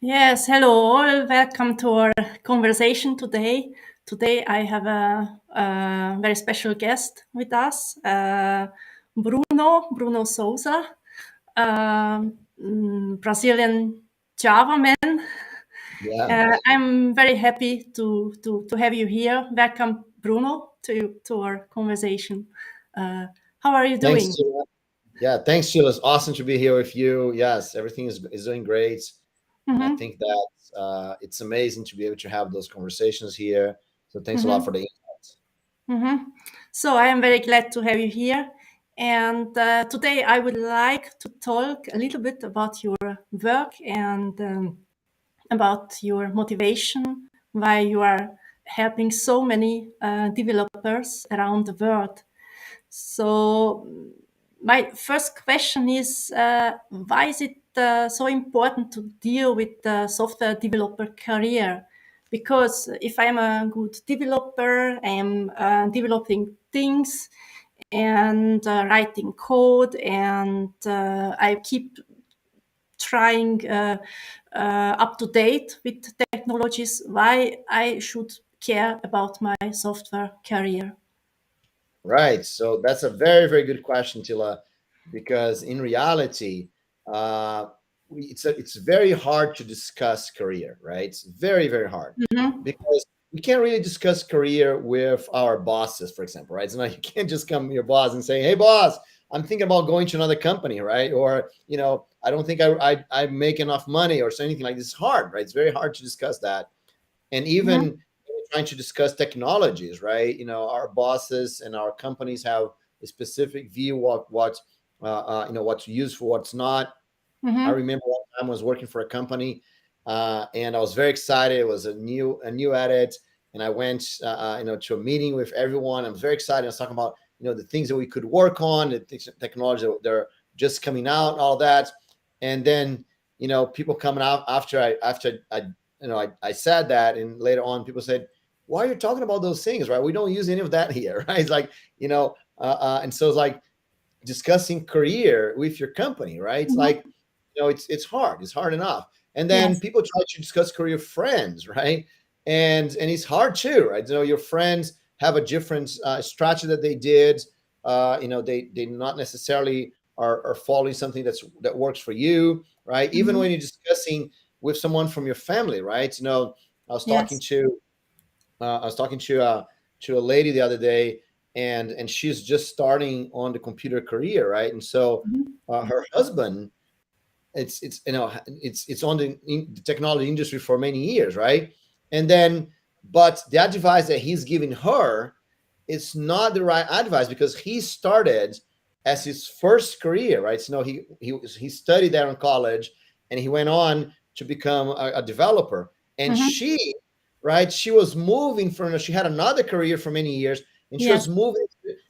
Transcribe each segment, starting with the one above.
Yes, hello all. Welcome to our conversation today. Today I have a very special guest with us, Bruno Souza, Brazilian Java man. Yeah, I'm very happy to have you here. Welcome, Bruno, to our conversation. Uh, how are you thanks, doing? Sheila. Yeah, thanks, Sheila. It's awesome to be here with you. Yes, everything is doing great, and I Mm-hmm, think that it's amazing to be able to have those conversations here. So thanks a lot for mm-hmm. the insights. Mm-hmm. So I am very glad to have you here. And today I would like to talk a little bit about your work and about your motivation, why you are helping so many developers around the world. So my first question is, why is it so important to deal with the software developer career? Because if I'm a good developer, I am developing things and writing code, and I keep trying up to date with technologies. Why I should care about my software career? Right. So that's a very, very good question, Tila, because in reality, uh, it's very hard to discuss career, right? It's very, very hard Hmm. because we can't really discuss career with our bosses, for example, right? So now you can't just come to your boss and say, "Hey, boss, I'm thinking about going to another company," right? Or I don't think I make enough money or so anything like this. It's hard, right? It's very hard to discuss that, and even Hmm. when we're trying to discuss technologies, right? Our bosses and our companies have a specific view of what's useful, what's not. I Hmm. remember one time I was working for a company, and I was very excited. It was a new edit, and I went to a meeting with everyone. I was very excited. I was talking about the things that we could work on, the technology that they're just coming out, all that, and then people coming out after I said that, and later on people said, "Why are you talking about those things? Right? We don't use any of that here, right?" It's like and so it's like discussing career with your company, right? It's Hmm. like it's hard. It's hard enough, and then Yes. people try to discuss career with friends, right? And it's hard too, right? Your friends have a different strategy that they did. They not necessarily are following something that works for you, right? Even Hmm. when you're discussing with someone from your family, right? I was talking Yes. to I was talking to a lady the other day, and she's just starting on the computer career, right? And so Hmm. her husband, it's on the technology industry for many years, right? And then, but the advice that he's giving her, it's not the right advice because he started as his first career, right? So he studied there in college, and he went on to become a developer. And Hmm. she, right, she was moving from, she had another career for many years, and she Yes. was moving.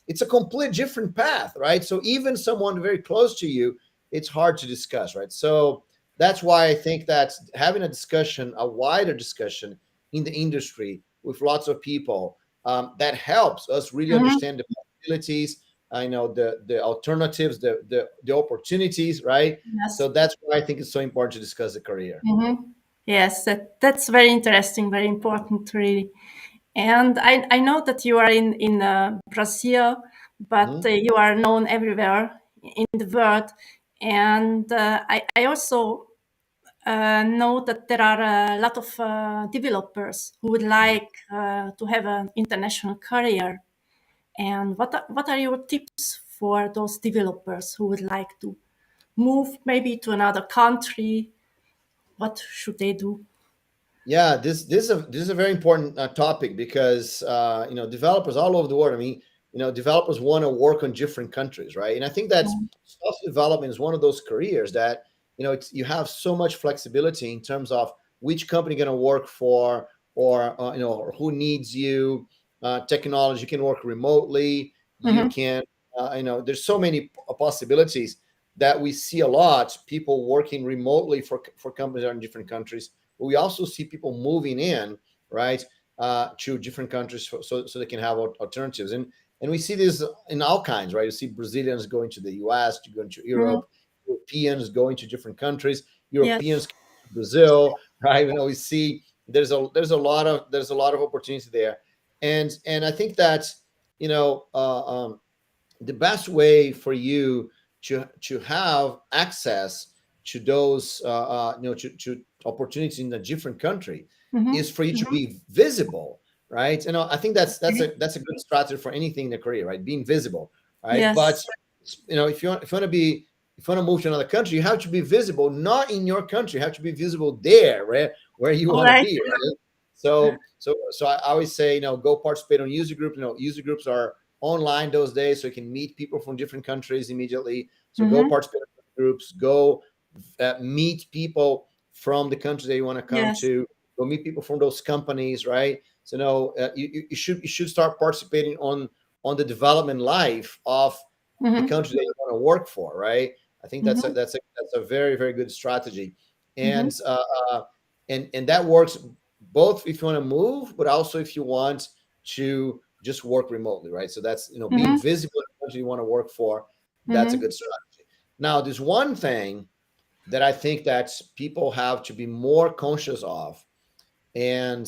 It's a complete different path, right? So even someone very close to you, it's hard to discuss, right? So that's why I think that having a discussion, a wider discussion in the industry with lots of people, that helps us really Hmm. understand the possibilities. I know the alternatives, the opportunities, right? Yes. So that's why I think it's so important to discuss the career. Hmm. Yes. That's very interesting. Very important, really. And I know that you are in Brazil, but Mhm. you are known everywhere in the world. And I also know that there are a lot of developers who would like to have an international career. And what are your tips for those developers who would like to move maybe to another country? What should they do? Yeah, this is a very important topic because developers all over the world. I mean, developers want to work on different countries, right? And I think that Mm-hmm. software development is one of those careers that you have so much flexibility in terms of which company you're going to work for, or who needs you. Technology, you can work remotely. You Mm-hmm. can, there's so many possibilities that we see a lot. People working remotely for companies that are in different countries, but we also see people moving in, right, to different countries so they can have alternatives. And we see this in all kinds, right? You see Brazilians going to the U.S., to going to Mm-hmm. Europe, Europeans going to different countries, Yes. Europeans Brazil, right? We see there's a lot of opportunity there, and I think that you know the best way for you to have access to those to opportunities in a different country is Mm-hmm. for you to be visible, right? I think Okay. that's a good strategy for anything in the career, right? Being visible, right? But Yes. if you want to move to another country, you have to be visible, not in your country. You have to be visible there, where you All want to right. be, right? So I always say, go participate on user groups. User groups are online those days, so you can meet people from different countries immediately. So go Mm-hmm. participate in groups, go meet people from the country that you want to come Yes. to, go meet people from those companies, right? So no, you should start participating on the development life of the Mm-hmm. country that you want to work for, right? I think that's a Mm-hmm. that's a that's a very very good strategy, Mm-hmm. and and that works both if you want to move, but also if you want to just work remotely, right? So that's being Mm-hmm. visible in the country you want to work for. That's a Mm-hmm. good strategy. Now, there's one thing that I think that people have to be more conscious of, and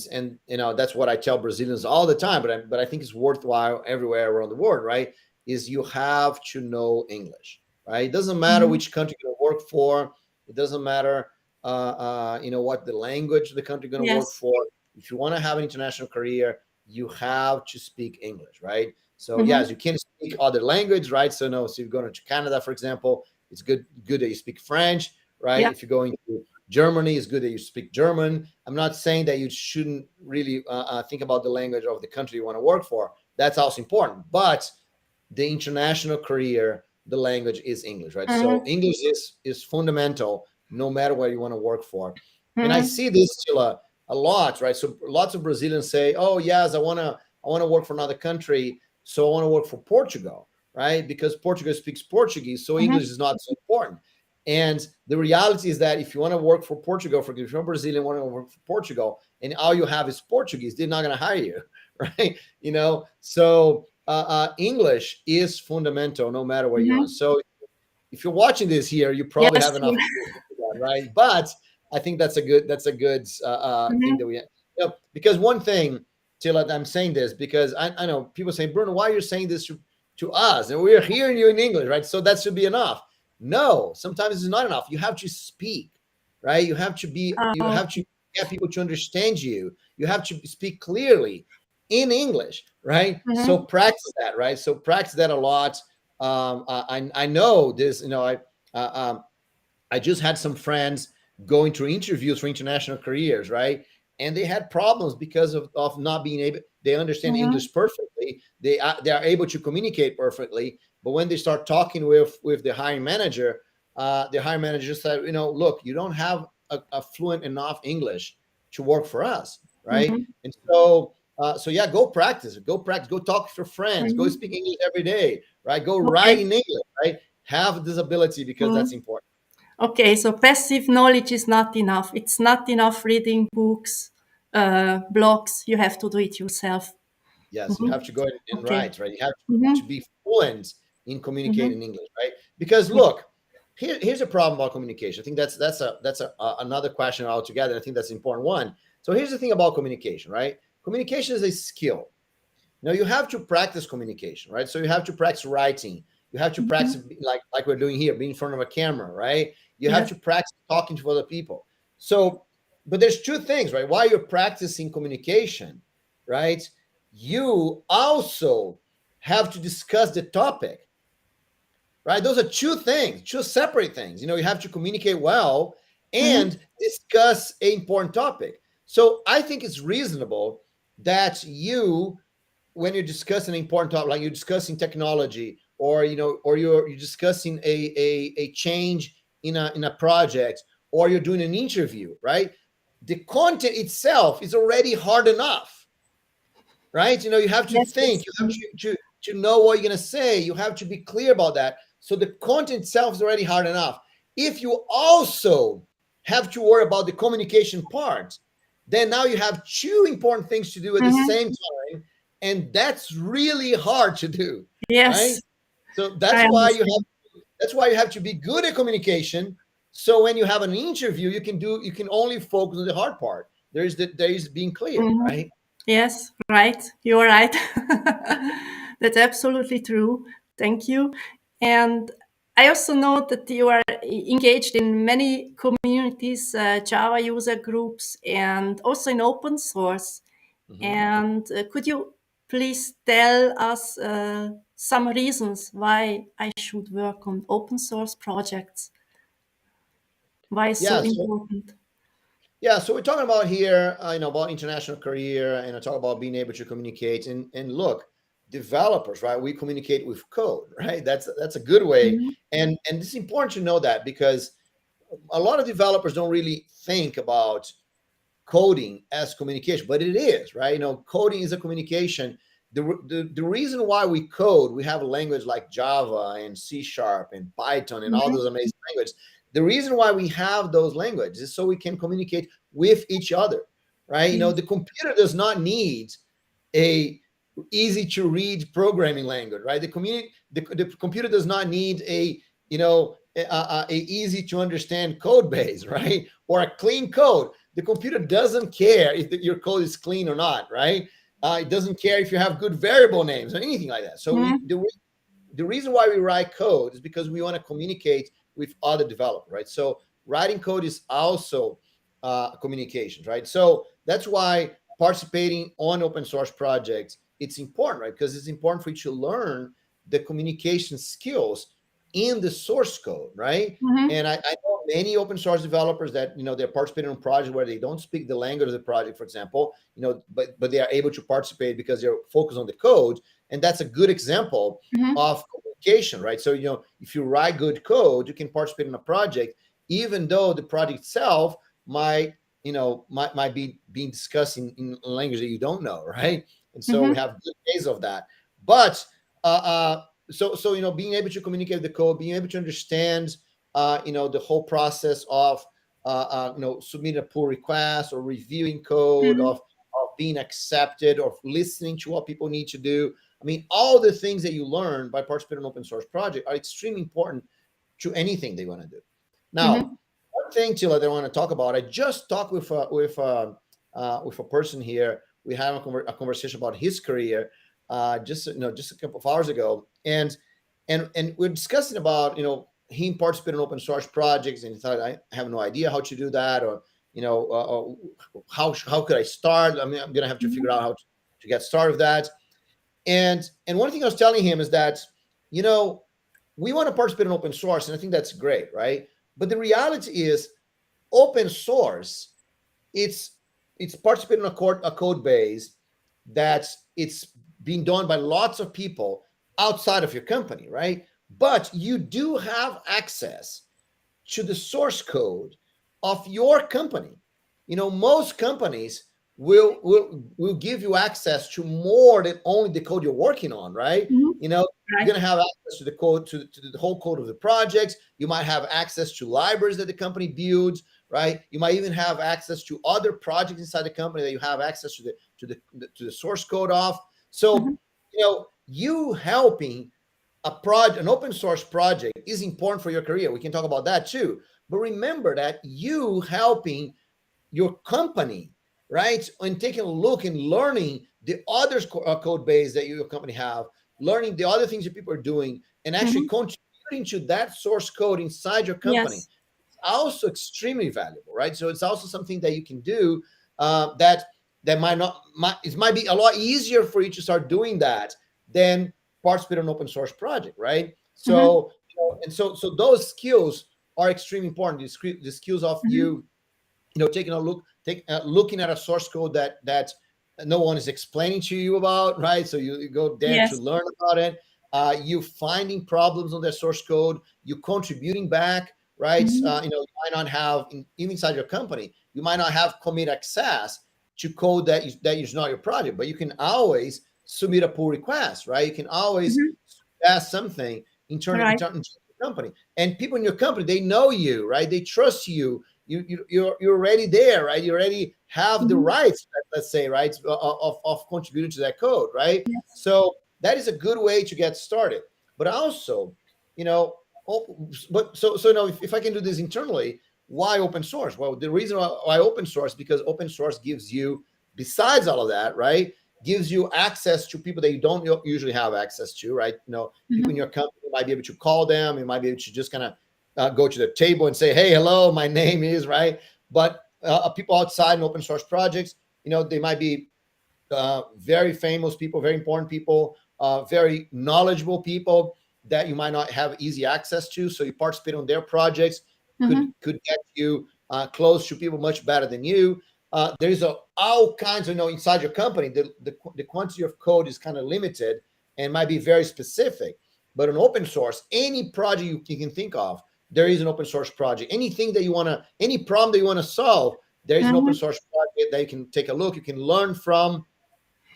that's what I tell Brazilians all the time, but I think it's worthwhile everywhere around the world, right? Is you have to know English, right? It doesn't matter Mm-hmm. which country you're going to work for. It doesn't matter what the language the country you're going to work Yes. for. If you want to have an international career, you have to speak English, right? So Mm-hmm. yes, you can speak other language, right? So no, so if you're going to Canada, for example, it's good that you speak French, right? Yeah. If you're going to Germany, it's good that you speak German. I'm not saying that you shouldn't really think about the language of the country you want to work for. That's also important. But the international career, the language is English, right? So Mm-hmm. English is fundamental no matter where you want to work for. And I Mm-hmm. see this still a lot, right? So lots of Brazilians say, "Oh yes, I want to work for another country, so I want to work for Portugal, right? Because Portugal speaks Portuguese, so English Mm-hmm. is not so important." And the reality is that if you want to work for Portugal, for if you're a Brazilian want to work for Portugal, and all you have is Portuguese, they're not going to hire you, right? So English is fundamental no matter where you are. Mm-hmm. So if you're watching this here, you probably Yes. have enough English to do that, right? But I think that's a good thing that Mm-hmm. we have. Because one thing, Tila, I'm saying this because I know people say, Bruno, why are you saying this to us? And we're hearing you in English, right? So that should be enough. No, sometimes it's not enough. You have to speak, right? You Oh. have to get people to understand you. You have to speak clearly in English, right? So Mm-hmm. practice that, right? So practice that a lot. I know this. Uh, um, I just had some friends going through interviews for international careers, right? And they had problems because of not being able. They understand Mm-hmm. English perfectly. They are able to communicate perfectly. But when they start talking with the hiring manager just said, look, you don't have a fluent enough English to work for us, right? Mm-hmm. And so yeah, go practice. Go practice. Go talk to your friends. Go Mm-hmm. speak English every day, right? Go write Okay. in English, right? Have this ability because that's Mm-hmm. important. Okay, so passive knowledge is not enough. It's not enough reading books, blogs. You have to do it yourself. Yes, you Hmm. have to go and Okay. write, right? You have Hmm. to be fluent in communicating Hmm. English, right? Because look, here's a problem about communication. I think that's another question altogether. I think that's an important one. So here's the thing about communication, right? Communication is a skill. Now you have to practice communication, right? So you have to practice writing. You have to practice Hmm. like we're doing here, being in front of a camera, right? You have Yes. to practice talking to other people. So, but there's two things, right? While you're practicing communication, right? You also have to discuss the topic, right? Those are two things, two separate things. You have to communicate well Hmm. and discuss an important topic. So I think it's reasonable that when you're discussing an important topic, like you're discussing technology, or you're discussing a change in a project, or you're doing an interview, right? The content itself is already hard enough, right? You have to Yes. think, Yes. you have to know what you're going to say, you have to be clear about that. So the content itself is already hard enough. If you also have to worry about the communication part, then now you have two important things to do at the Hmm. same time, and that's really hard to do, right? Yes. So I that's why you understand. have to be good at communication, So when you have an interview, you can only focus on the hard part. There is being clear, Mhm. right? Yes, right. You're right. That's absolutely true. Thank you. And I also know that you are engaged in many communities, Java user groups, and also in open source. Mhm. And could you please tell us some reasons why I should work on open source projects? Why it's so Yeah. So important? yeah, so we're talking about here, about international career, and I talk about being able to communicate. And look, developers, right? We communicate with code, right? That's a good way, Mhm. and it's important to know that because a lot of developers don't really think about coding as communication, but it is, right? Coding is a communication. The reason why we code, we have a language like Java and C Sharp and Python and all Mhm. those amazing languages. The reason why we have those languages is so we can communicate with each other, right? Yes. The computer does not need a easy to read programming language, right? The computer does not need a easy to understand code base, right? Or a clean code. The computer doesn't care if your code is clean or not, right? It doesn't care if you have good variable names or anything like that. So Mhm. the reason why we write code is because we want to communicate with other developers, right? So writing code is also communications, right? So that's why participating on open source projects, it's important, right? Because it's important for you to learn the communication skills in the source code, right? Mhm. And I know many open source developers that they're participating in projects where they don't speak the language of the project, for example, but they are able to participate because they're focused on the code, and that's a good example Mhm. of communication, right? So if you write good code, you can participate in a project, even though the project itself might be being discussed in a language that you don't know, right? And so we Mhm. have good ways of that. But so being able to communicate the code, being able to understand the whole process of submitting a pull request or reviewing code, Mhm. of being accepted, or listening to what people need to do. I mean, all the things that you learn by participating in an open source project are extremely important to anything they want to do. Now, Mhm. one thing, Tila, that I want to talk about, I just talked with a person here. We had a conversation about his career just a couple of hours ago, and we're discussing about him participating in open source projects, and he thought, I have no idea how to do that, or how could I start? I mean, I'm gonna have to figure Mhm. out how to get started with that. And one thing I was telling him is that you know we want to participate in open source, and I think that's great, right? But the reality is, open source, it's participating in a code base that's it's being done by lots of people outside of your company, right? But you do have access to the source code of your company. Most companies will give you access to more than only the code you're working on, right? Mhm. You're Right. going to have access to the code, to the whole code of the projects. You might have access to libraries that the company builds, right? You might even have access to other projects inside the company that you have access to the source code of. So Mhm. you helping an open source project is important for your career. We can talk about that too. But remember that you helping your company, right? And taking a look and learning the other code base that your company have, learning the other things that people are doing, and actually Mhm. contributing to that source code inside your company, Yes. also extremely valuable, right? So it's also something that you can do that might not might it might be a lot easier for you to start doing that than participate in an open source project, right? Mhm. So those skills are extremely important. The skills of Mhm. taking a look, looking at a source code that no one is explaining to you about, right? So you go there to Yes. learn about it. You finding problems on their source code, you contributing back, right? Mhm. You might not have even inside your company, you might not have commit access to code that is not your project, but you can always submit a pull request, right? You can always Mhm. ask something Right. internally to your company, and people in your company, they know you, right? They trust you. You're already there, right? You already have the Mhm. rights, let's say, right, of contributing to that code, right? Yes. So that is a good way to get started. But also, you know, oh, but so now if I can do this internally, why open source? Well, the reason why open source, because open source gives you, besides all of that, right, gives you access to people that you don't usually have access to, right? People in Mhm. your company might be able to call them, you might be able to just kind of go to the table and say, hey, hello, my name is, right? But people outside in open source projects, they might be very famous people, very important people, very knowledgeable people that you might not have easy access to. So you participate on their projects, could Mhm. could get you close to people much better than you. There's all kinds of, inside your company. The quantity of code is kind of limited and might be very specific. But an open source, any project you can think of, there is an open source project. Anything that you want to, any problem that you want to solve, there is an open Mhm. source project that you can take a look, you can learn from.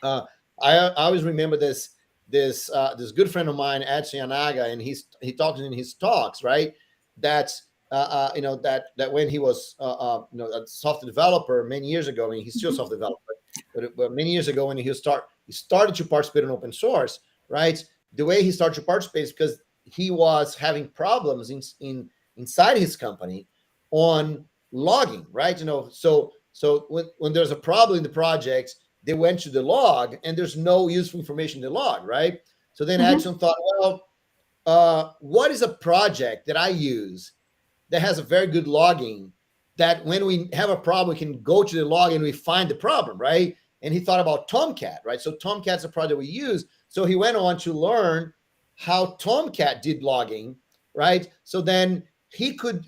uh, I always remember this good friend of mine, Ed Yanaga, and he talks in his talks, right? That that when he was a software developer many years ago, I mean, he's still a Mhm. software developer, but many years ago when he started to participate in open source, right? The way he started to participate is because he was having problems inside his company on logging, right? So when there's a problem in the project, they went to the log and there's no useful information in the log, right? So then Mhm. Edson thought, well, what is a project that I use that has a very good logging, that when we have a problem, we can go to the log and we find the problem, right? And he thought about Tomcat, right? So Tomcat's a project we use. So he went on to learn how Tomcat did logging, right? So then he could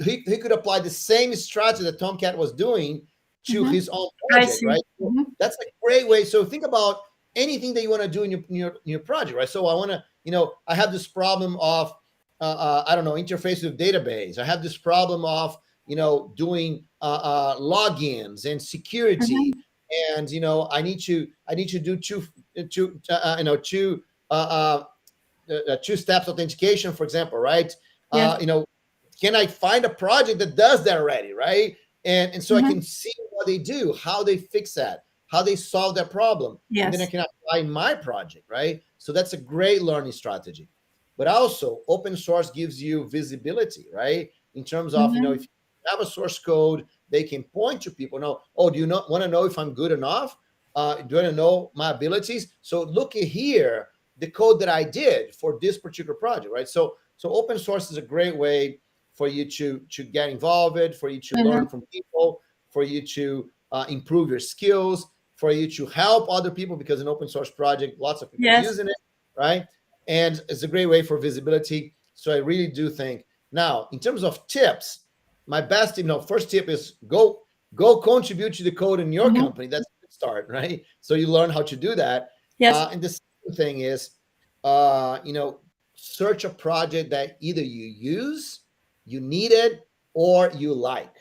apply the same strategy that Tomcat was doing to Mhm. his own I project, see. right? So Mhm. that's a great way. So think about anything that you want to do in your project, right? So I want to, I have this problem of I don't know, interface with database. I have this problem of doing logins and security, Mhm. and I need to do uh, uh, two steps authentication, for example, right? Yes. Uh, you know, can I find a project that does that already, right? And so I can Mhm. see what they do, how they fix that, how they solve that problem, and then I Yes. can apply my project, right? So that's a great learning strategy. But also, open source gives you visibility, right? In terms of, if Mhm. you have a source code, they can point to people. Know, oh, do you not want to know if I'm good enough? Do you want to know my abilities? So look at here, the code that I did for this particular project, right? So open source is a great way for you to get involved, for you to learn Mhm. from people, for you to improve your skills, for you to help other people, because an open source project, lots of people Yes. using it, right? And it's a great way for visibility. So I really do think. Now, in terms of tips, my best, first tip is go contribute to the code in your Mhm. company. That's a good start, right? So you learn how to do that. Yes. And the second thing is, search a project that either you use, you need it, or you like,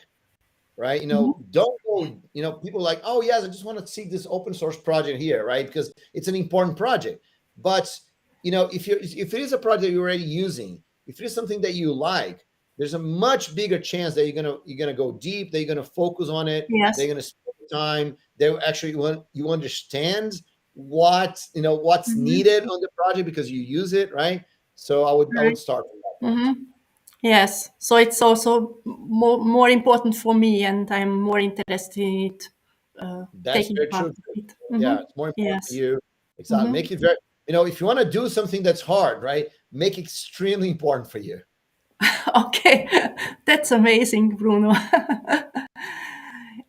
right? Mhm. Don't go, people like, oh yes, I just want to see this open source project here, right? Because it's an important project. But if it is a project you're already using, if it is something that you like, there's a much bigger chance that you're gonna go deep, that you're gonna focus on it, they're Yes. gonna spend time, they actually want you understand what's Mhm. needed on the project because you use it, right? So I would Right. start from that point. Mhm. Yes. So it's also more important for me, and I'm more interested in it, That's taking very part true. of it. Yeah, Mhm. it's more important for Yes. you. Exactly. Mhm. Make it very, if you want to do something that's hard, right? Make it extremely important for you. Okay, that's amazing, Bruno.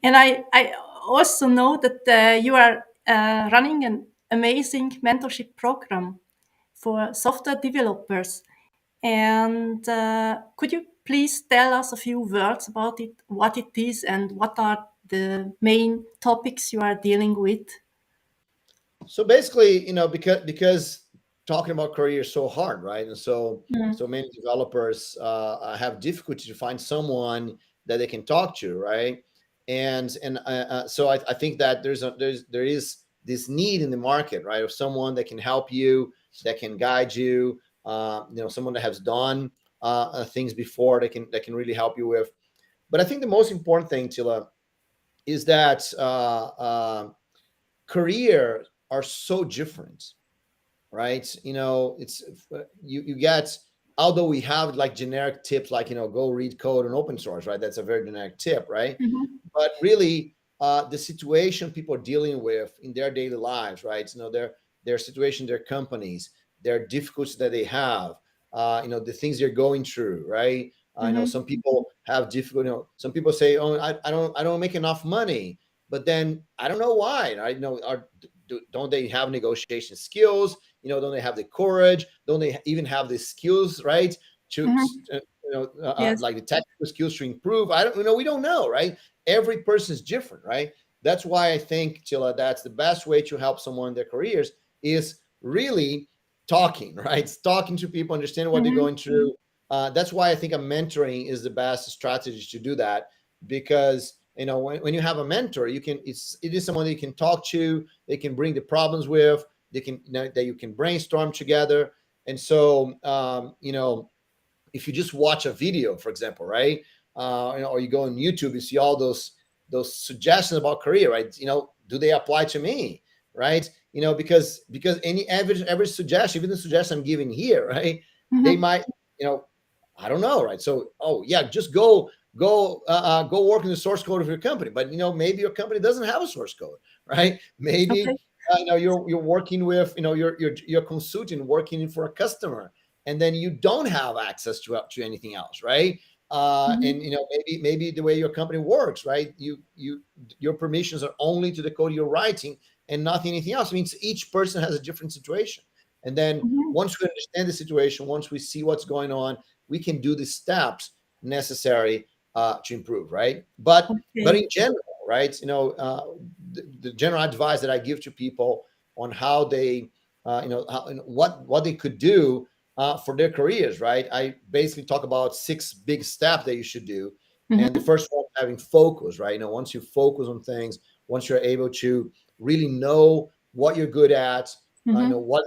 And I also know that you are running an amazing mentorship program for software developers. And could you please tell us a few words about it, what it is, and what are the main topics you are dealing with? So basically, because talking about career is so hard, right? And so Mm. many developers have difficulty to find someone that they can talk to, right? So I think that there is this need in the market, right, of someone that can help you, that can guide you, someone that has done things before, that can really help you with. But I think the most important thing, Tila, is that career are so different, right? It's you get although we have like generic tips like, go read code and open source, right? That's a very generic tip, right? Mhm. But really, the situation people are dealing with in their daily lives, right? Their situation, their companies, their difficulties that they have, the things they're going through, right? I know some Mhm. people have difficult. Some people say, "Oh, I don't make enough money," but then I don't know why. I know, don't they have negotiation skills? Don't they have the courage? Don't they even have the skills, right? To Mhm. Yes. like the technical skills to improve. I don't, we don't know, right? Every person is different, right? That's why I think, Chilla, that's the best way to help someone in their careers is really talking, right? It's talking to people, understanding what they're Mhm. going through. That's why I think a mentoring is the best strategy to do that, because when you have a mentor, it is someone that you can talk to, they can bring the problems with, they can, that you can brainstorm together. And so, if you just watch a video, for example, right, or you go on YouTube, you see all those suggestions about career, right? Do they apply to me, right? Because any every suggestion, even the suggestion I'm giving here, right, they Mhm. might, you know, I don't know, right? So, oh yeah, just go work in the source code of your company, but maybe your company doesn't have a source code, right? Okay. Maybe you're working with, you're consulting, working for a customer, and then you don't have access to anything else, right? And Mhm. maybe the way your company works, right? Your permissions are only to the code you're writing and nothing anything else. It means each person has a different situation. And then Mhm. once we understand the situation, once we see what's going on, we can do the steps necessary to improve, right? But in Okay. general, right? The general advice that I give to people on how they, what they could do for their careers, right? I basically talk about 6 big steps that you should do. And the Mhm. first one, having focus, right? Once you focus on things, once you're able to really know what you're good at, Mhm. what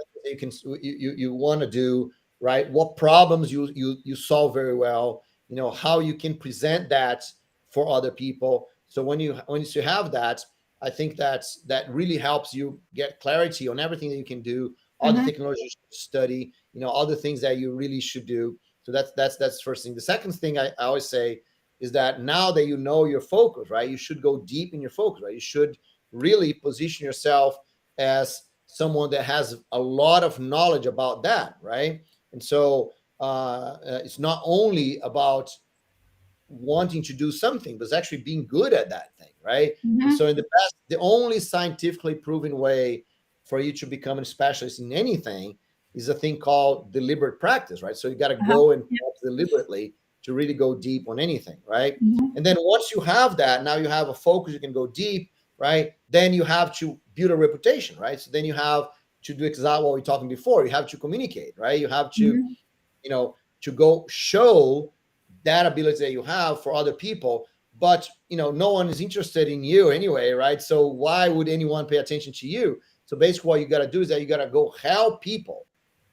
you want to do, right? What problems you solve very well, how you can present that for other people. So once you have that, I think that really helps you get clarity on everything that you can do, all the Mhm. technology you should study, all the things that you really should do. So that's the first thing. The second thing I always say is that now that you know your focus, right, you should go deep in your focus, right? You should really position yourself as someone that has a lot of knowledge about that, right? And so it's not only about wanting to do something, but it's actually being good at that thing, right? And so Mhm. the only scientifically proven way for you to become a specialist in anything is a thing called deliberate practice, right? So you got to Uh-huh. go and Yeah. deliberately to really go deep on anything, right? And Mhm. then once you have that, now you have a focus, you can go deep, right? Then you have to build a reputation, right? So then you have to do exactly what we were talking before. You have to communicate, right? You have to, Mhm. to go show that ability that you have for other people. But no one is interested in you anyway, right? So why would anyone pay attention to you? So basically what you got to do is that you got to go help people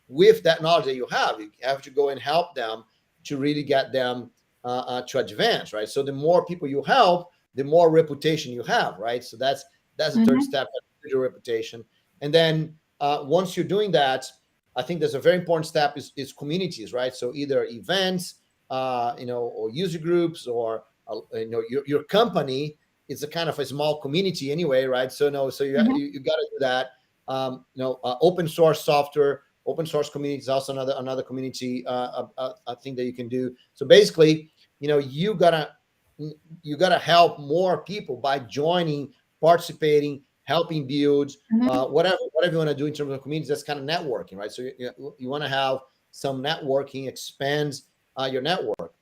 with that knowledge that you have. You have to go and help them to really get them to advance, right? So the more people you help, the more reputation you have, right? So that's the third Mhm. step, your reputation. And then once you're doing that, I think there's a very important step is communities, right? So either events, or user groups, or your company is a kind of a small community anyway, right? So no, so you got to do that. Open source software, open source community is also another community I think that you can do. So basically, you gotta help more people by joining, participating, helping build Mhm. whatever you want to do in terms of communities. That's kind of networking, right? So you want to have some networking, expands your network.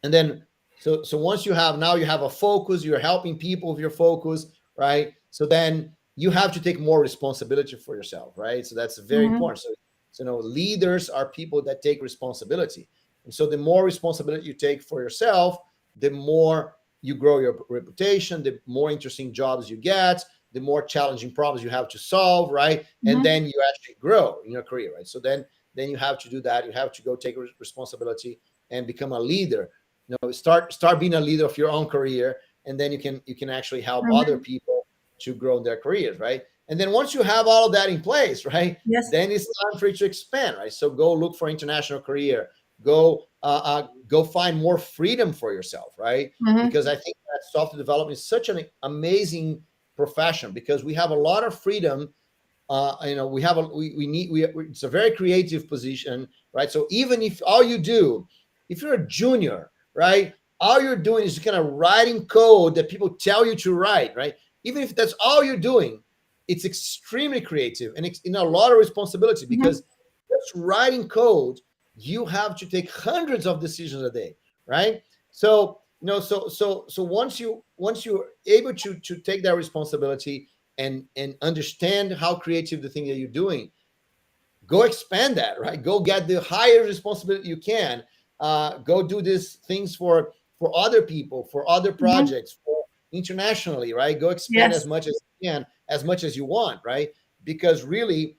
And then so once you have a focus, you're helping people with your focus, right? So then you have to take more responsibility for yourself, right? So that's very Mhm. important. So leaders are people that take responsibility. And so the more responsibility you take for yourself, the more you grow your reputation, the more interesting jobs you get, the more challenging problems you have to solve, right? And Mhm. then you actually grow in your career, right? So then you have to do that. You have to go take responsibility and become a leader. Start being a leader of your own career, and then you can actually help other Mhm. people to grow their careers, right? And then once you have all of that in place, right, Yes. then it's time for you to expand, right? So go look for international career. Go find more freedom for yourself, right? Mm-hmm. Because I think that software development is such an amazing profession because we have a lot of freedom. We have we need it's a very creative position, right? So even if all you do, if you're a junior, right, all you're doing is kind of writing code that people tell you to write, right? Even if that's all you're doing, it's extremely creative and it's a lot of responsibility Mm-hmm. because just writing code, you have to take hundreds of decisions a day, right? So once you're able to take that responsibility and understand how creative the thing that you're doing, go expand that, right? Go get the highest responsibility you can. Go do these things for other people, for other Mm-hmm. projects, for internationally, right? Go expand as Yes. much as you can, as much as you want, right? Because really,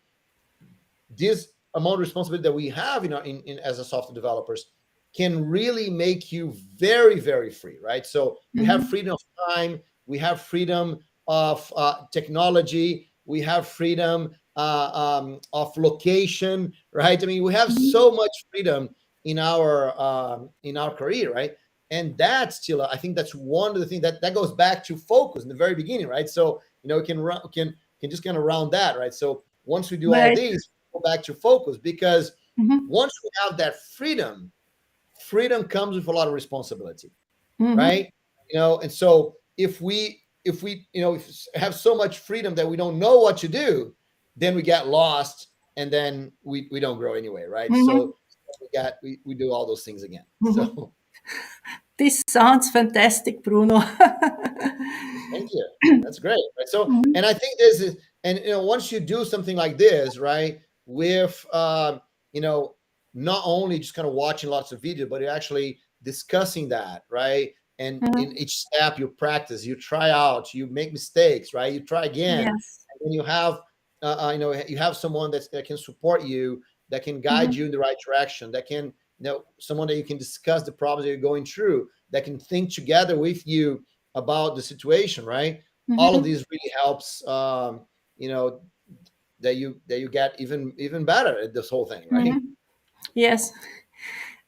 this amount of responsibility that we have in as a software developers can really make you very, very free, right? So we have Mm-hmm. freedom of time, we have freedom of technology, we have freedom of location, right? I mean, we have Mm-hmm. so much freedom in our career, right? And that's still, I think that's one of the things that goes back to focus in the very beginning, right? So we can just kind of round that, right? So once we do all Right. these, go back to focus because Mm-hmm. once we have that freedom, freedom comes with a lot of responsibility, Mm-hmm. right? And so if we have so much freedom that we don't know what to do, then we get lost and then we don't grow anyway, right? Mm-hmm. So we do all those things again. Mm-hmm. So This sounds fantastic, Bruno. thank you. That's great. Right. So, Mhm. and I think this is, and once you do something like this, right, with you know, not only just kind of watching lots of video, but you're actually discussing that, right? And in Mhm. each step, you practice, you try out, you make mistakes, right? You try again, Yes. and then you have someone that can support you, that can guide Mhm. you in the right direction, that can, someone that you can discuss the problems that you're going through, that can think together with you about the situation, right? All of Mhm. these really helps, you know, that you get even better at this whole thing, right? Mhm. Yes.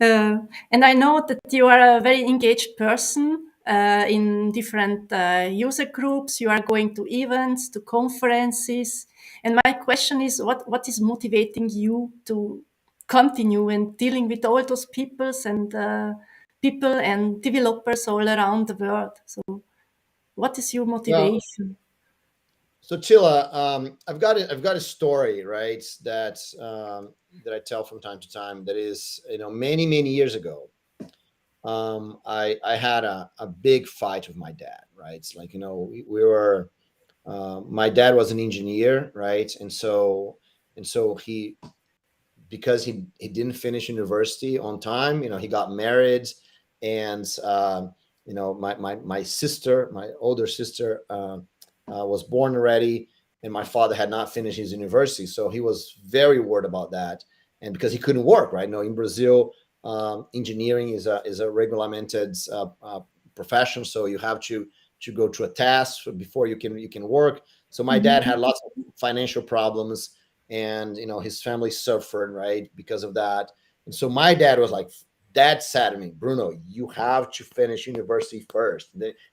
And I know that you are a very engaged person in different user groups. You are going to events, to conferences. And my question is, what is motivating you to continue and dealing with all those people and developers all around the world? So, what is your Well, motivation? so Chilla, I've got a story, right, that I tell from time to time. That is, many years ago. I had a big fight with my dad, right? It's like, we were my dad was an engineer, right? And so he, because he didn't finish university on time, he got married, and my sister, my older sister, was born already, and my father had not finished his university, so he was very worried about that, and because he couldn't work, right? In Brazil, engineering is a regulated profession, so you have to go to a test before you can work. So my dad Mhm. had lots of financial problems, and his family suffered, right, because of that. And so my dad was like, dad said to me, Bruno, you have to finish university first.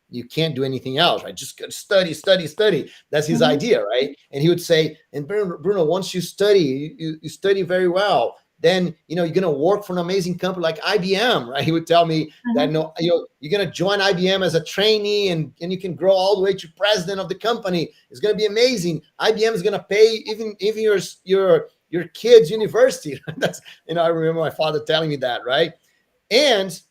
You can't do anything else, right? Just study, study, study. That's his Mhm. idea, right? And he would say, and Bruno, once you study, you study very well, then you're gonna work for an amazing company like IBM, right? He would tell me that, Mhm. no, you're gonna join IBM as a trainee, and you can grow all the way to president of the company. It's gonna be amazing. IBM is gonna pay even your kids' university. That's, I remember my father telling me that, right? And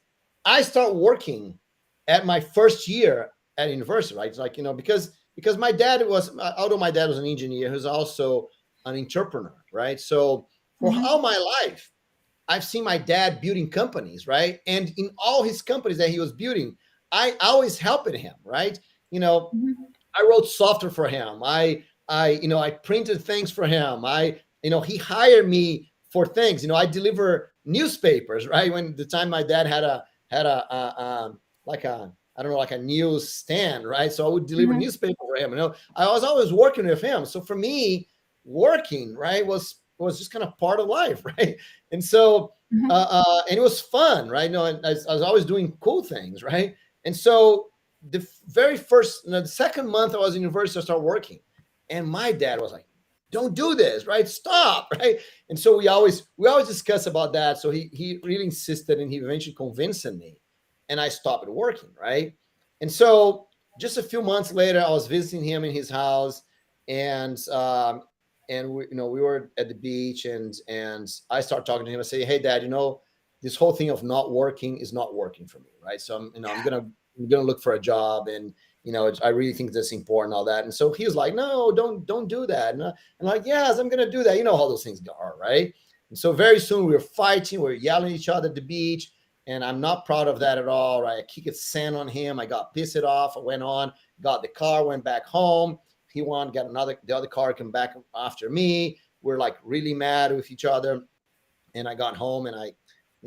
I start working at my first year at university, right? It's like, because my dad was, although my dad was an engineer, he was also an entrepreneur, right? So for all Mhm. my life, I've seen my dad building companies, right? And in all his companies that he was building, I always helped him, right? You know, Mhm. I wrote software for him. I printed things for him. He hired me for things. I deliver newspapers, right? When the time my dad had a like I don't know, like a news stand, right? So I would deliver Mhm. newspaper for him. I was always working with him. So for me, working, right, was just kind of part of life, right? And so Mhm. and it was fun, right? I was always doing cool things, right? And so the very first, the second month I was in university, I started working, and my dad was like, "Don't do this, right? Stop, right?" And so we always discuss about that. So he really insisted, and he eventually convinced me, and I stopped working, right? And so just a few months later, I was visiting him in his house, and we were at the beach, and I started talking to him. I say, "Hey, Dad, this whole thing of not working is not working for me, right? So I'm gonna look for a job, and I really think that's important, all that." And so he was like, "No, don't do that." And I'm like, "Yes, I'm gonna do that." You know how those things are, right? And so very soon we were fighting, we were yelling at each other at the beach, and I'm not proud of that at all, right? I kicked sand on him. I got pissed off. I went on, got the car, went back home. He won, got the other car, come back after me. We're like really mad with each other. And I got home, and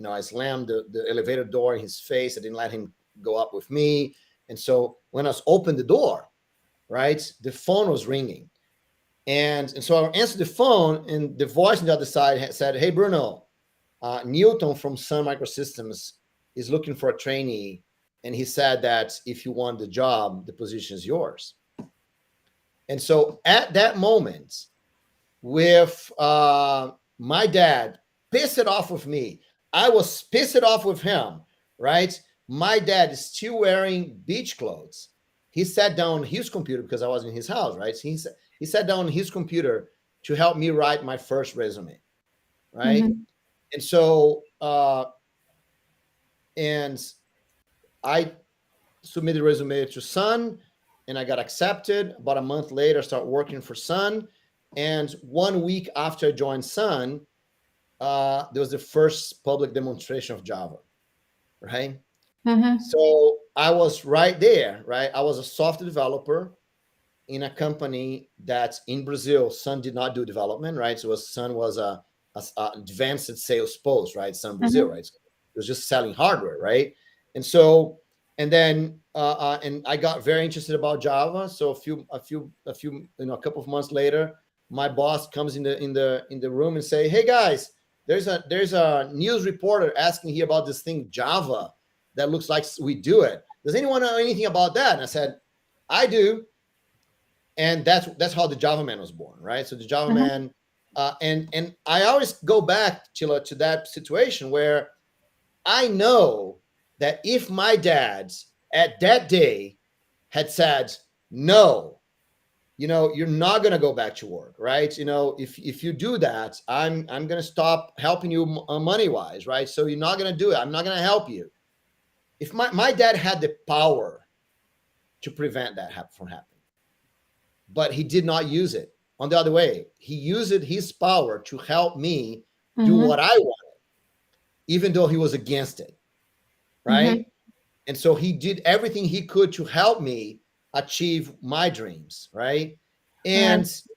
I slammed the elevator door in his face. I didn't let him go up with me. And so when I was opened the door, right, the phone was ringing. And so I answered the phone, and the voice on the other side said, "Hey, Bruno, Newton from Sun Microsystems is looking for a trainee. And he said that if you want the job, the position is yours." And so at that moment, with my dad pissed it off with me, I was pissed off with him, right? My dad is still wearing beach clothes. He sat down his computer, because I was in his house, right? So he sat down his computer to help me write my first resume, right? Mhm. And so and I submitted a resume to Sun, and I got accepted. About a month later, I started working for Sun. And 1 week after I joined Sun, there was the first public demonstration of Java, right? Mhm. So I was right there, right? I was a software developer in a company that's in Brazil. Sun did not do development, right? So Sun was a advanced sales post, right? Sun Brazil, Mhm. right? So it was just selling hardware, right? And so, and then, and I got very interested about Java. So a couple of months later, my boss comes in the room and say, "Hey guys, there's a news reporter asking here about this thing Java that looks like we do it. Does anyone know anything about that?" And I said, "I do." And that's how the Java Man was born, right? So the Java Mhm. Man, and I always go back to that situation where I know that if my dad at that day had said, "No, you're not going to go back to work," right? If you do that, I'm going to stop helping you money wise, right? So you're not going to do it. I'm not going to help you. If my dad had the power to prevent that from happening, but he did not use it. On the other way, he used his power to help me do what Mhm. I want, even though he was against it, right? Mhm. And so he did everything he could to help me achieve my dreams, right? Yes.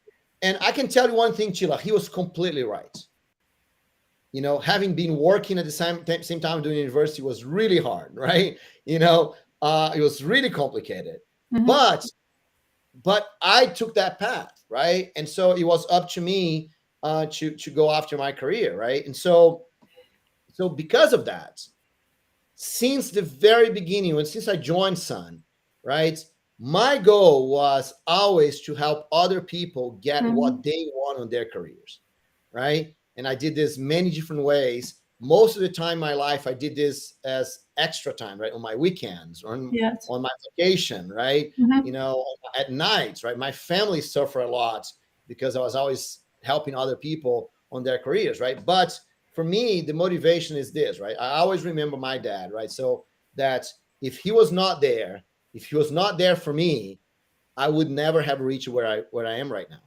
And I can tell you one thing, Chila, he was completely right. Having been working at the same time doing university was really hard, right? It was really complicated, Mhm. but I took that path, right? And so it was up to me to go after my career, right? And so because of that, since the very beginning, and since I joined Sun, right, my goal was always to help other people get what Mhm. they want on their careers, right? And I did this many different ways. Most of the time in my life, I did this as extra time, right? On my weekends, or Yes. on my vacation, right? Mhm. At nights, right? My family suffered a lot because I was always helping other people on their careers, right? But for me, the motivation is this, right? I always remember my dad, right? So that if he was not there for me, I would never have reached where I am right now.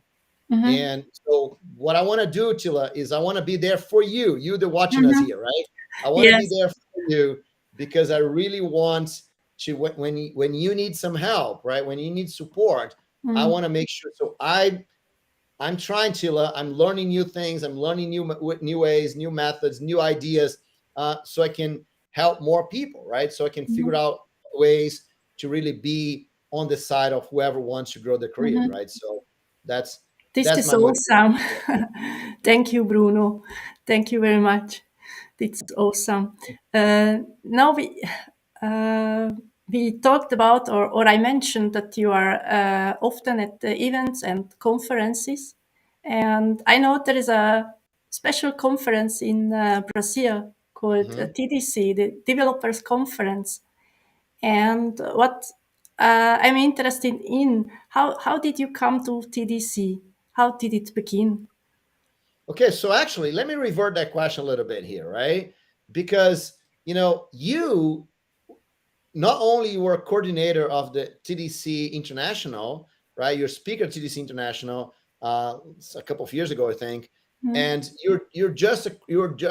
Mhm. And so what I want to do, Tila, is I want to be there for you that watching us Mhm. here, right? I want to be Yes. there for you because I really want to, when you need some help, right? When you need support, I Mm. want to make sure. So I'm trying, Tila. I'm learning new things. I'm learning new ways, new methods, new ideas, so I can help more people, right? So I can figure Mhm. out ways to really be on the side of whoever wants to grow their career, Mhm. right? So that's This that's is my motivation. awesome. Thank you, Bruno. Thank you very much. It's awesome. Now uh, we talked about, or I mentioned that you are often at the events and conferences, and I know there is a special conference in Brazil called Mhm. TDC, the Developers Conference. And what I'm interested in, how did you come to TDC? How did it begin? Okay, so actually, let me revert that question a little bit here, right? Because you not only you were coordinator of the TDC International, right? You're speaker at TDC International a couple of years ago, I think, Mm. and you're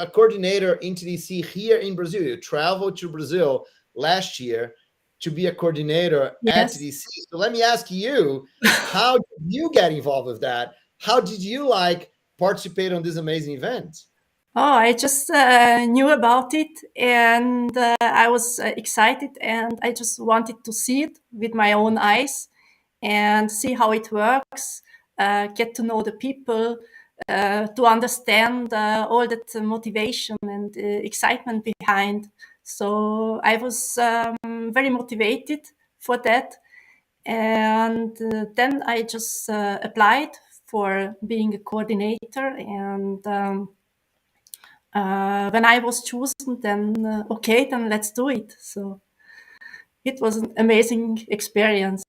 a coordinator in TDC here in Brazil. You traveled to Brazil last year to be a coordinator at Yes. TDC. So let me ask you, how did you get involved with that? How did you participate on this amazing event? Oh, I just knew about it and I was excited and I just wanted to see it with my own eyes and see how it works, get to know the people, to understand all that motivation and excitement behind. So I was very motivated for that. And then I just applied for being a coordinator and when I was chosen, then okay, then let's do it. So it was an amazing experience.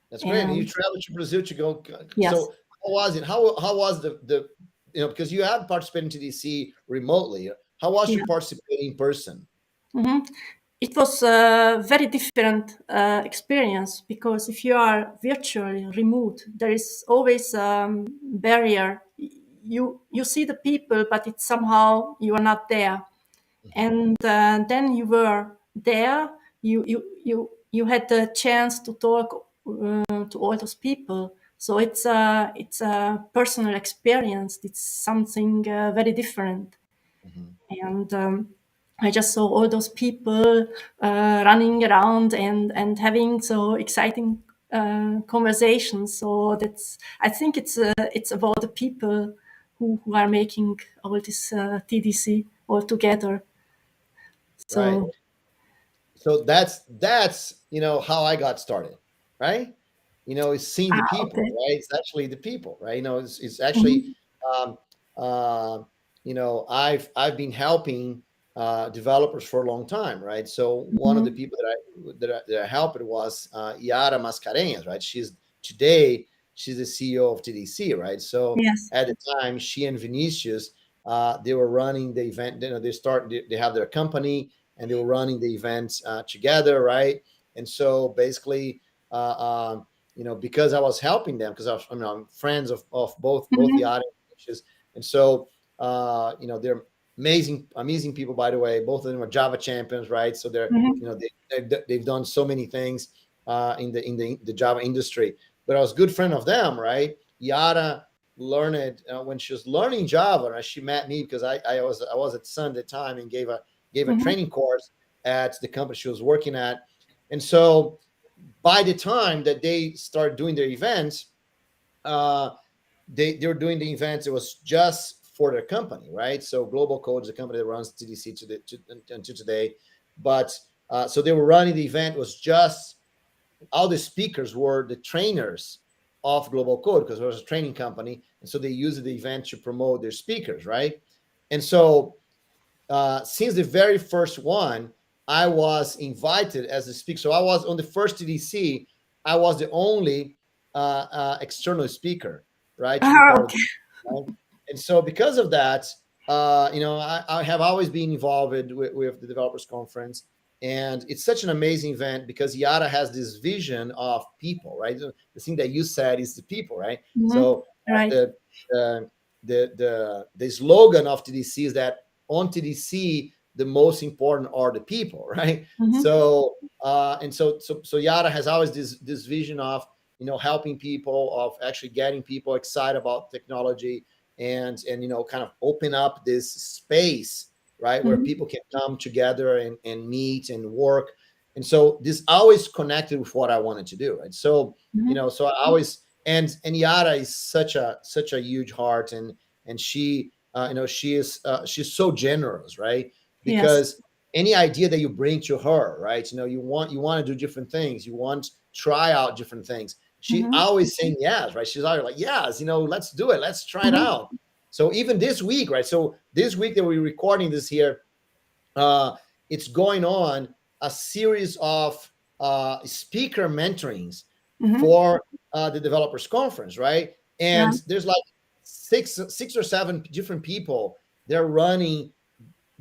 That's great. And you And traveled to Brazil to go. yes, So how was it? How was the because you had participated in TDC remotely. How was you yeah. participating in person? Mhm. It was a very different experience because if you are virtually remote, there is always barrier. You see the people, but it's somehow you are not there. Mhm, And then you were there. You had the chance to talk to all those people. So it's a personal experience. It's something very different. mhm, And I just saw all those people running around and having so exciting conversations. So that's I think it's about the people who are making all this TDC all together. right. So So that's how I got started, right? Is seeing the people, okay. right? It's actually the people, right? It's actually Mhm, um, uh, I've been helping developers for a long time, right? So one of the mhm. people that I helped was Yara Mascarenhas, right? Today she's the CEO of TDC, right? So Yes. at the time, she and Vinicius they were running the event. They have their company and they were running the events together, right? And so basically, because I was helping them, because I'm friends of both the Mhm, audiences, and so they're amazing people, by the way. Both of them are Java champions, right? So they're mhm, they've done so many things in the Java industry. But I was a good friend of them, right? Yara learned when she was learning Java, and she met me because I was at Sun at the time and gave a mhm, training course at the company she was working at. And so by the time that they started doing their events, uh, they were doing the events. It was just for their company, right? So Global Code is a company that runs TDC until today. But so they were running the event. It was just all the speakers were the trainers of Global Code because it was a training company. And so they used the event to promote their speakers, right? And so since the very first one, I was invited as a speaker. So I was on the first TDC. I was the only external speaker, right, to be Ah, part of okay. it. Right? And so because of that, I have always been involved with the developers conference, and it's such an amazing event because Yara has this vision of people, right? The thing that you said is the people, right? Mhm. So Right. the the slogan of TDC is that on TDC, the most important are the people, right? Mhm, So so Yara has always this vision of helping people, of actually getting people excited about technology, and kind of open up this space, right, where mhm, people can come together and meet and work. And so this always connected with what I wanted to do, right? So Mhm. so I always, and Yara is such a huge heart, and she she is she's so generous, right? Yes. Because any idea that you bring to her, right? You want to do different things, you want to try out different things. She Mhm. always saying yes, right? She's always like, yes, let's do it, let's try it Mhm. out. So even this week, right? So this week that we're recording this here, uh, it's going on a series of speaker mentorings Mhm. for the developers conference, right? Yeah. And there's like six or seven different people. They're running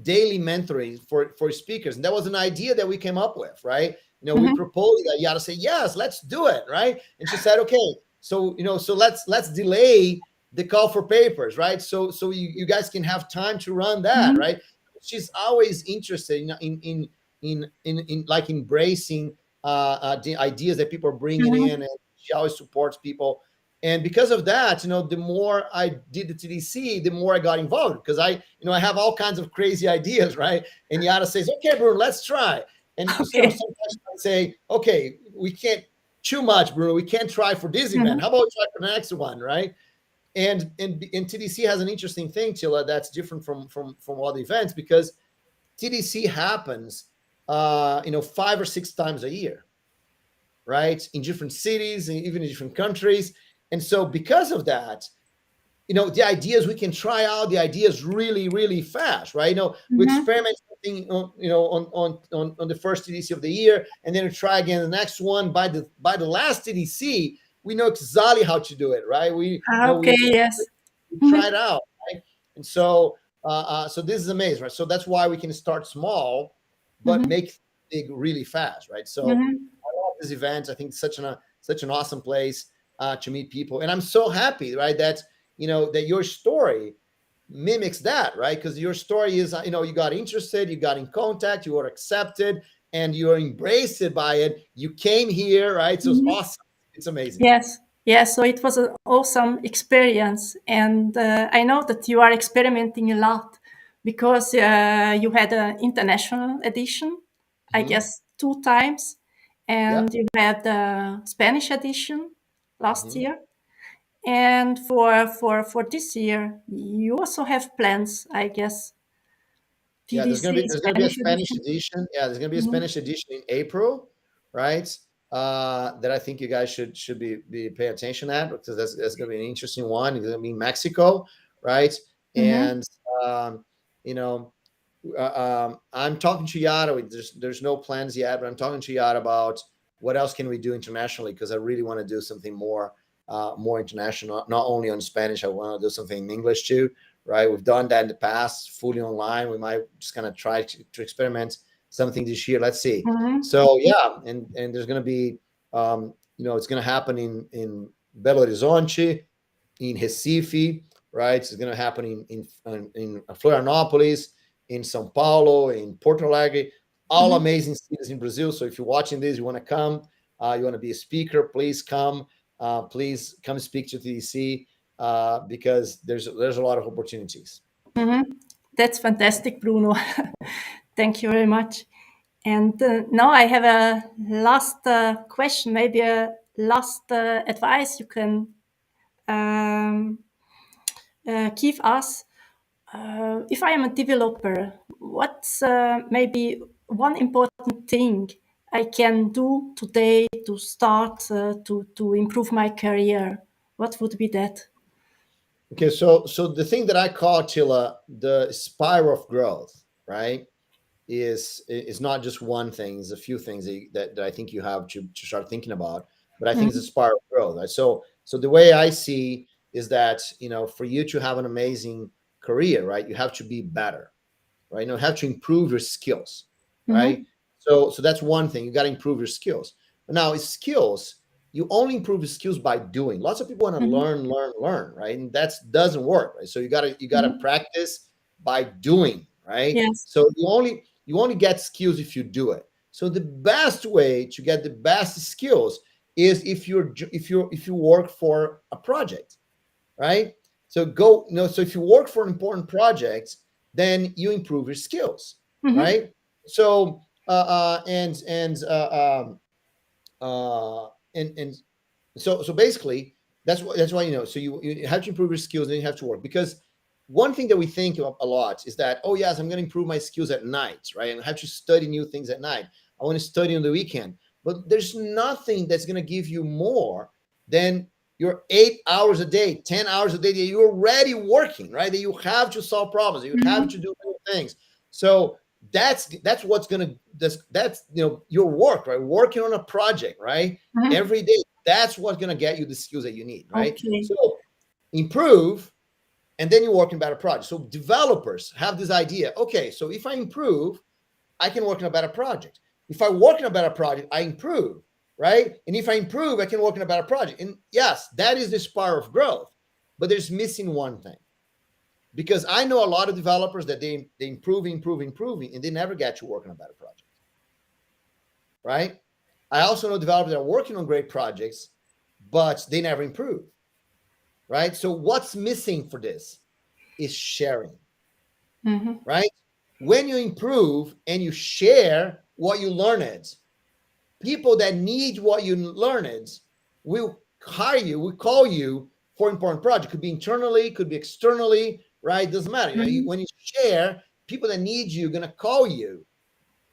daily mentoring for speakers, and that was an idea that we came up with, right? We Mhm. proposed that. You got to say yes, let's do it, right? And she said, okay, so so let's delay the call for papers, right? So you guys can have time to run that, Mhm. right? She's always interested in like embracing the ideas that people are bringing in, Mhm. and she always supports people. And because of that, the more I did the TDC, the more I got involved, because I have all kinds of crazy ideas, right? And Yada says, okay, Bruno, let's try. And Okay. sometimes I say, okay, we can't too much, Bruno. We can't try for this event. Mhm. How about we try for the next one, right? And TDC has an interesting thing, Tila, that's different from all the events, because TDC happens 5 or 6 times a year, right? In different cities and even in different countries. And so because of that, the ideas we can try out the ideas really, really fast, right? We Mhm. experiment something on the first TDC of the year, and then we try again the next one. By the last TDC, we know exactly how to do it, right? We you Ah, know okay. we, Yes. we try it Mhm. out, right? And so this is amazing, right? So that's why we can start small but Mhm. make big really fast, right? So Mhm. I love this event. I think it's such an awesome place to meet people, and I'm so happy, right, that your story mimics that, right? Because your story is, you got interested, you got in contact, you were accepted, and you're embraced by it. You came here, right? So it's Mhm. awesome. It's amazing. Yes. Yes. So it was an awesome experience, and I know that you are experimenting a lot because you had an international edition, I Hmm. guess, 2 times, Yeah. and you had the Spanish edition last Hmm. year. And for this year, you also have plans, I guess. Yeah, there's gonna be TDC there's gonna be a Spanish Spanish edition. edition. Yeah, there's gonna be a Mhm. Spanish edition in April, right? That I think you guys should be pay attention at, because that's gonna be an interesting one. It's gonna be in Mexico, right? Mhm. And um, you know, I'm talking to Yara. There's no plans yet, but I'm talking to Yara about what else can we do internationally, because I really want to do something more international, not only on Spanish. I want to do something in English too, right? We've done that in the past, fully online. We might just kind of try to experiment something this year. Let's see. Mhm. So yeah, and there's going to be, it's going to happen in Belo Horizonte, in Recife, right? It's going to happen in Florianopolis, in São Paulo, in Porto Alegre, all Mhm. amazing cities in Brazil. So if you're watching this, you want to come, you want to be a speaker, please come. Please come speak to TDC, because there's a lot of opportunities. Mhm. That's fantastic, Bruno. Thank you very much. And now I have a last question, maybe a last advice you can um, give us. If I am a developer, what's maybe one important thing I can do today to start to improve my career? What would be that? Okay, so the thing that I call, Chilla, the spiral of growth, right? Is not just one thing. It's a few things that I think you have to start thinking about. But I think it's a Mhm. spiral of growth. Right? So the way I see is that, for you to have an amazing career, right, you have to be better, right? You have to improve your skills, right? Mhm. So that's one thing. You got to improve your skills. But now, skills, you only improve your skills by doing. Lots of people want to Mhm. learn, right? And that doesn't work, right? So you gotta Mhm. practice by doing, right? Yes. So you only get skills if you do it. So the best way to get the best skills is if you work for a project, right? So if you work for an important project, then you improve your skills, Mhm. right? So And and so basically that's why, so you have to improve your skills, and you have to work. Because one thing that we think of a lot is that, oh yes, I'm going to improve my skills at night, right? And I have to study new things at night. I want to study on the weekend. But there's nothing that's going to give you more than your 8 hours a day, 10 hours a day that you're already working, right? That you have to solve problems, you have to Mhm. do new things. So that's what's going to, that's your work, right? Working on a project, right? Mhm. Every day, that's what's going to get you the skills that you need, right? Okay. So improve, and then you work in better projects. So developers have this idea, okay, so if I improve, I can work in a better project. If I work in a better project, I improve, right? And if I improve, I can work in a better project. And yes, that is the spiral of growth. But there's missing one thing. Because I know a lot of developers that they improve, improving, and they never get to work on a better project, right? I also know developers that are working on great projects, but they never improve, right? So what's missing for this is sharing, Mhm. right? When you improve and you share what you learned, people that need what you learned will hire you, will call you for important project. Could be internally, could be externally, right? Doesn't matter. Mhm. When you share, people that need you are going to call you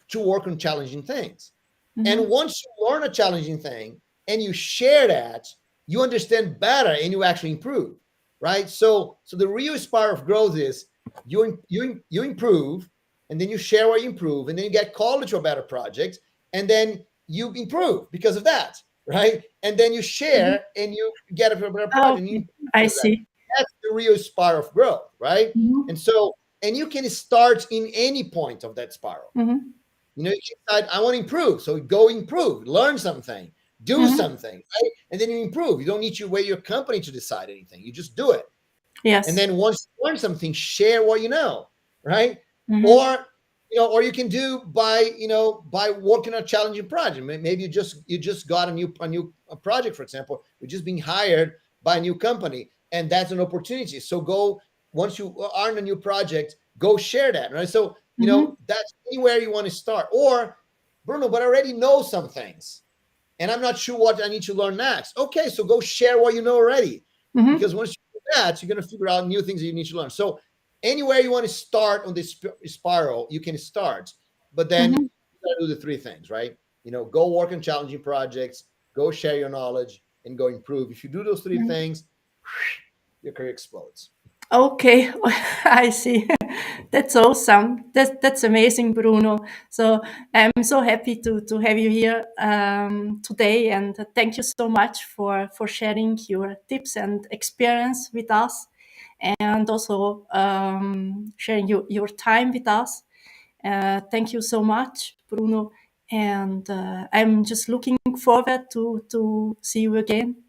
to work on challenging things. And Mhm. once you learn a challenging thing and you share that, you understand better and you actually improve, right? So the real spiral of growth is you improve, and then you share what you improve, and then you get called to a better project, and then you improve because of that, right? And then you Mhm. share and you get a better project, and you Okay, improve I because of that. see. That's the real spiral of growth, right? Mhm. And so, and you can start in any point of that spiral. Mhm. You decide, I want to improve. So go improve, learn something, do Mhm. something, right? And then you improve. You don't need to wait your company to decide anything. You just do it. And Yes. then once you learn something, share what you know, right? Mhm. Or or you can do by by working on a challenging project. Maybe you just got a new project, for example. You're just being hired by a new company, and that's an opportunity. So go, once you are in a new project, go share that, right? So Mhm. that's anywhere you want to start. Or Bruno, but I already know some things, and I'm not sure what I need to learn next. Okay, so go share what you know already, Mhm. because once you do that, you're going to figure out new things that you need to learn. So anywhere you want to start on this spiral, you can start, but then you Mhm. got to do the three things, right? Go work on challenging projects, go share your knowledge, and go improve. If you do those three Mhm. things, your career explodes. Okay, I see. That's awesome. That's amazing, Bruno. So I'm so happy to have you here today, and thank you so much for sharing your tips and experience with us, and also sharing your time with us. Thank you so much, Bruno, and I'm just looking forward to see you again.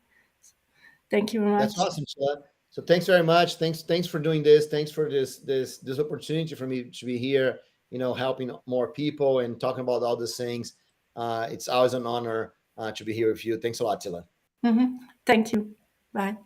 Thank you very That's much. awesome, Sheila. So thanks very much. Thanks for doing this. Thanks for this opportunity for me to be here. Helping more people and talking about all these things. It's always an honor to be here with you. Thanks a lot, Tila. Mhm. Thank you. Bye.